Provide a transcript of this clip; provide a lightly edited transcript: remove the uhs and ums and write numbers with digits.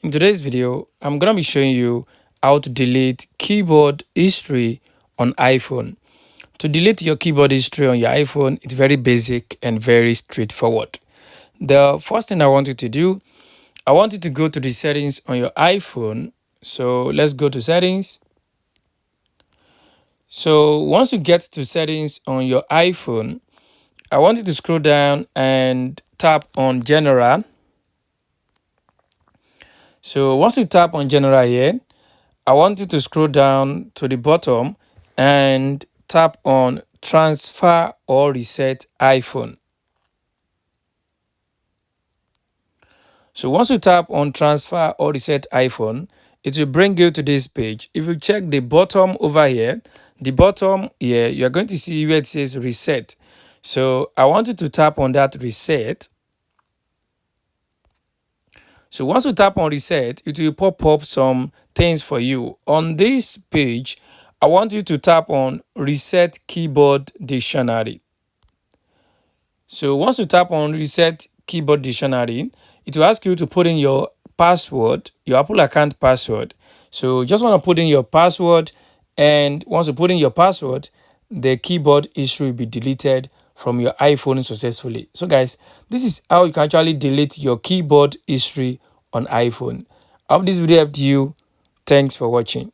In today's video, I'm going to be showing you how to delete keyboard history on iPhone. To delete your keyboard history on your iPhone, it's very basic and very straightforward. The first thing I want you to do, I want you to go to the settings on your iPhone. So let's go to settings. So once you get to settings on your iPhone, I want you to scroll down and tap on general. So once you tap on general here, I want you to scroll down to the bottom and tap on transfer or reset iPhone. So once you tap on transfer or reset iPhone, it will bring you to this page. If you check the bottom over here, the bottom here, you're going to see where it says reset. So I want you to tap on that reset. So once you tap on reset, it will pop up some things for you. On this page, I want you to tap on reset keyboard dictionary. So once you tap on reset keyboard dictionary, it will ask you to put in your password, your Apple account password. So you just want to put in your password, and once you put in your password, the keyboard history will be deleted from your iPhone successfully. So guys, this is how you can actually delete your keyboard history on iPhone. I hope this video helped you. Thanks for watching.